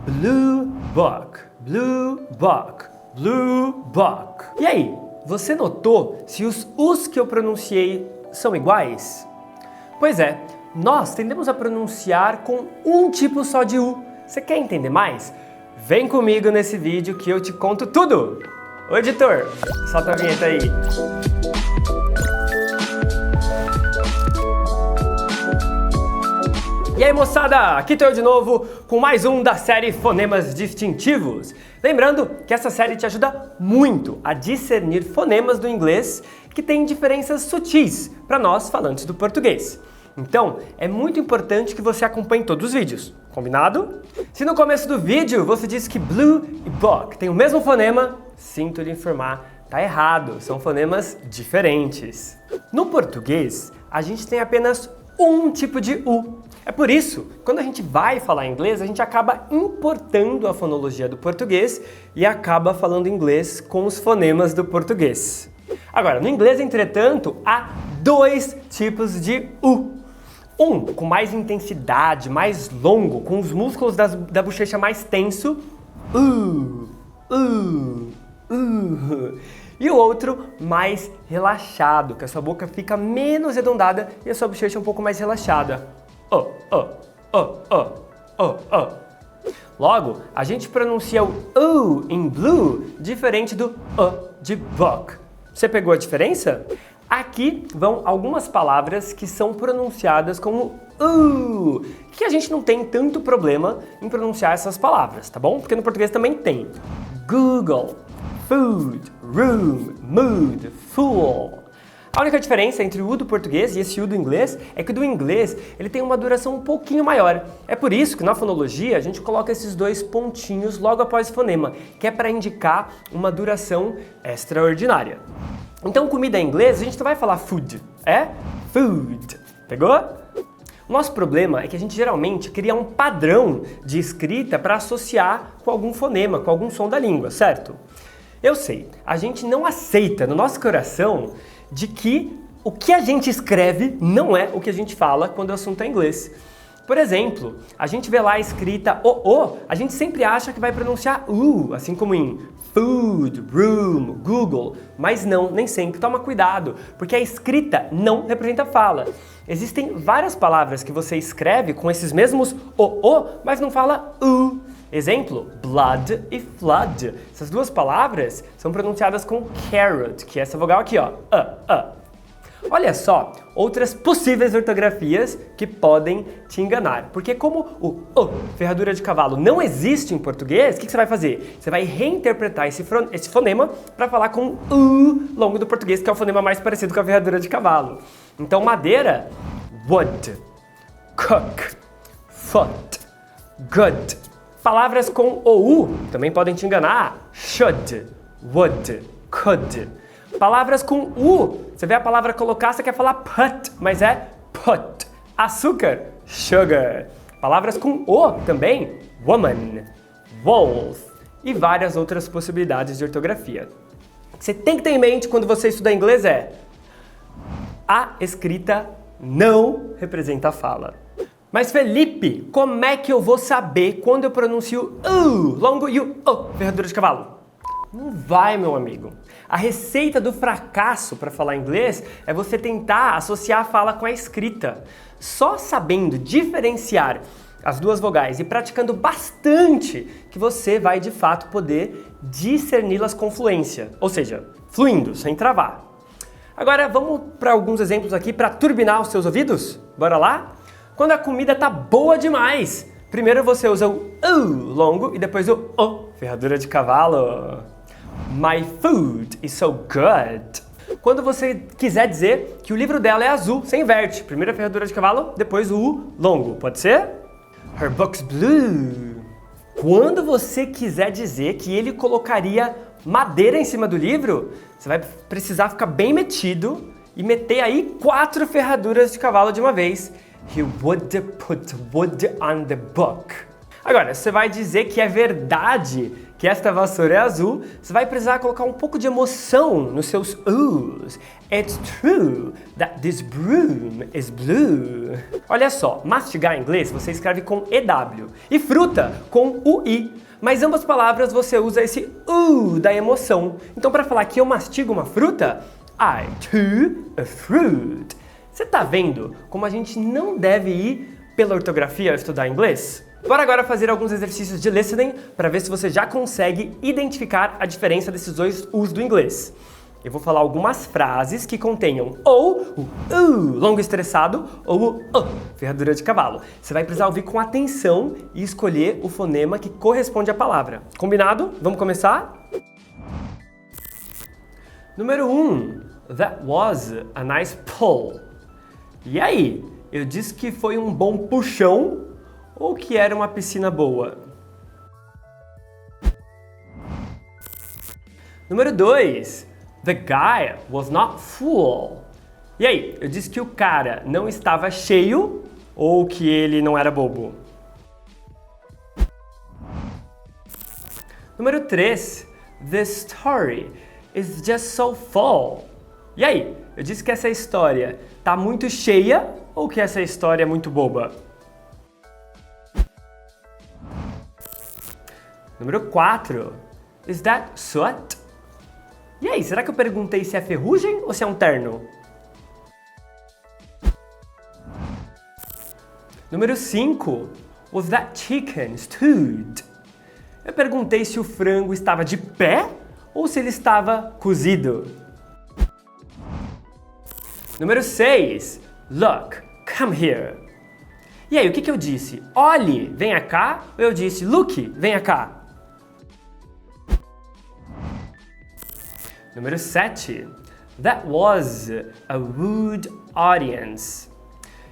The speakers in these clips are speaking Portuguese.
Blue book, blue book, blue book. E aí, você notou se os U's que eu pronunciei são iguais? Pois é, nós tendemos a pronunciar com um tipo só de U. Você quer entender mais? Vem comigo nesse vídeo que eu te conto tudo! Ô editor, solta a vinheta aí! E aí moçada, aqui tô eu de novo com mais um da série Fonemas Distintivos. Lembrando que essa série te ajuda muito a discernir fonemas do inglês que têm diferenças sutis para nós falantes do português. Então, é muito importante que você acompanhe todos os vídeos, combinado? Se no começo do vídeo você disse que blue e book têm o mesmo fonema, sinto lhe informar, tá errado, são fonemas diferentes. No português, a gente tem apenas um tipo de U. É por isso, quando a gente vai falar inglês, a gente acaba importando a fonologia do português e acaba falando inglês com os fonemas do português. Agora, no inglês, entretanto, há dois tipos de U. Um com mais intensidade, mais longo, com os músculos da bochecha mais tenso, e o outro mais relaxado, que a sua boca fica menos arredondada e a sua bochecha um pouco mais relaxada. Logo, a gente pronuncia o U em blue diferente do de book. Você pegou a diferença? Aqui vão algumas palavras que são pronunciadas como U, que a gente não tem tanto problema em pronunciar essas palavras, tá bom? Porque no português também tem. Google, food, room, mood, fool. A única diferença entre o U do português e esse U do inglês é que o do inglês ele tem uma duração um pouquinho maior. É por isso que na fonologia a gente coloca esses dois pontinhos logo após o fonema, que é para indicar uma duração extraordinária. Então, comida em inglês a gente não vai falar food, é food. Pegou? O nosso problema é que a gente geralmente cria um padrão de escrita para associar com algum fonema, com algum som da língua, certo? Eu sei, a gente não aceita no nosso coração de que o que a gente escreve não é o que a gente fala quando o assunto é inglês. Por exemplo, a gente vê lá a escrita o, a gente sempre acha que vai pronunciar U, assim como em food, room, Google, mas não, nem sempre. Toma cuidado, porque a escrita não representa fala. Existem várias palavras que você escreve com esses mesmos o, mas não fala U. Exemplo, blood e flood. Essas duas palavras são pronunciadas com carrot, que é essa vogal aqui, ó. Olha só, outras possíveis ortografias que podem te enganar. Porque como o ferradura de cavalo, não existe em português, o que você vai fazer? Você vai reinterpretar esse fonema para falar com U longo do português, que é o fonema mais parecido com a ferradura de cavalo. Então, madeira, wood, cook, foot, good. Palavras com o U também podem te enganar. Should, would, could. Palavras com U, você vê a palavra colocar, você quer falar put, mas é put. Açúcar, sugar. Palavras com O também, woman, wolf e várias outras possibilidades de ortografia. O que você tem que ter em mente quando você estudar inglês é: a escrita não representa a fala. Mas Felipe, como é que eu vou saber quando eu pronuncio U longo e o ferradura de cavalo? Não vai, meu amigo. A receita do fracasso para falar inglês é você tentar associar a fala com a escrita. Só sabendo diferenciar as duas vogais e praticando bastante que você vai de fato poder discerni-las com fluência, ou seja, fluindo, sem travar. Agora vamos para alguns exemplos aqui para turbinar os seus ouvidos? Bora lá? Quando a comida tá boa demais, primeiro você usa o U longo e depois o ferradura de cavalo. My food is so good. Quando você quiser dizer que o livro dela é azul, você inverte. Primeiro a ferradura de cavalo, depois o U longo. Pode ser? Her book's blue. Quando você quiser dizer que ele colocaria madeira em cima do livro, você vai precisar ficar bem metido e meter aí 4 ferraduras de cavalo de uma vez. He would put wood on the book. Agora, você vai dizer que é verdade que que esta vassoura é azul, você vai precisar colocar um pouco de emoção nos seus U's. It's true that this broom is blue. Olha só, mastigar em inglês você escreve com EW e fruta com UI. Mas ambas palavras você usa esse da emoção. Então para falar que eu mastigo uma fruta, I chew a fruit. Você tá vendo como a gente não deve ir pela ortografia ao estudar inglês? Bora agora fazer alguns exercícios de listening para ver se você já consegue identificar a diferença desses dois U's do inglês. Eu vou falar algumas frases que contenham ou o longo estressado ou o ferradura de cavalo. Você vai precisar ouvir com atenção e escolher o fonema que corresponde à palavra. Combinado? Vamos começar? Número 1. That was a nice pull. E aí? Eu disse que foi um bom puxão ou que era uma piscina boa? Número 2. The guy was not full. E aí, eu disse que o cara não estava cheio ou que ele não era bobo? Número 3. The story is just so full. E aí, eu disse que essa história tá muito cheia ou que essa história é muito boba? Número 4. Is that soot? E aí, será que eu perguntei se é ferrugem ou se é um terno? Número 5. Was that chicken stewed? Eu perguntei se o frango estava de pé ou se ele estava cozido. Número 6. Look, come here. E aí, o que eu disse? Olhe, venha cá, ou eu disse, look, venha cá? Número 7. That was a rude audience.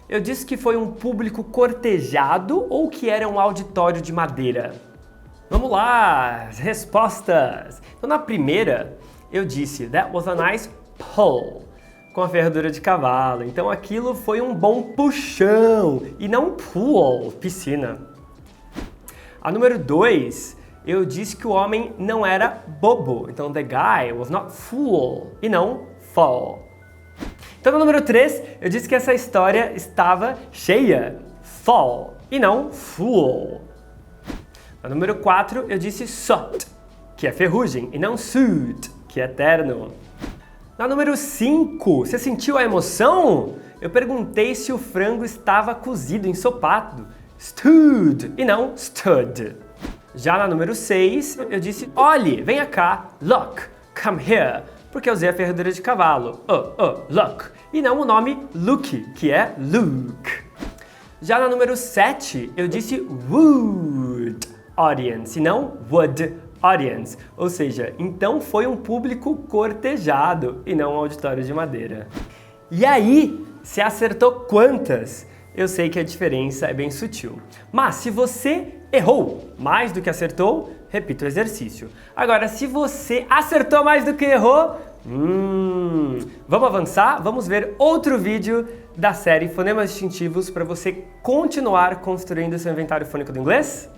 Eu disse que foi um público cortejado ou que era um auditório de madeira? Vamos lá, as respostas. Então na primeira, eu disse that was a nice pull, com a ferradura de cavalo. Então aquilo foi um bom puxão e não pool, piscina. A número 2, eu disse que o homem não era bobo. Então, the guy was not fool e não fall. Então, no número 3, eu disse que essa história estava cheia, fall, e não fool. No número 4, eu disse soot, que é ferrugem, e não suit, que é terno. Na número 5, você sentiu a emoção? Eu perguntei se o frango estava cozido, ensopado, stewed, e não stood. Já na número 6, eu disse, olhe, venha cá, look, come here, porque eu usei a ferradura de cavalo, look, e não o nome Luke, que é Luke. Já na número 7, eu disse would audience, e não would audience, ou seja, então foi um público cortejado, e não um auditório de madeira. E aí, você acertou quantas? Eu sei que a diferença é bem sutil. Mas se você errou mais do que acertou, repita o exercício. Agora, se você acertou mais do que errou, vamos avançar? Vamos ver outro vídeo da série Fonemas Distintivos para você continuar construindo seu inventário fônico do inglês?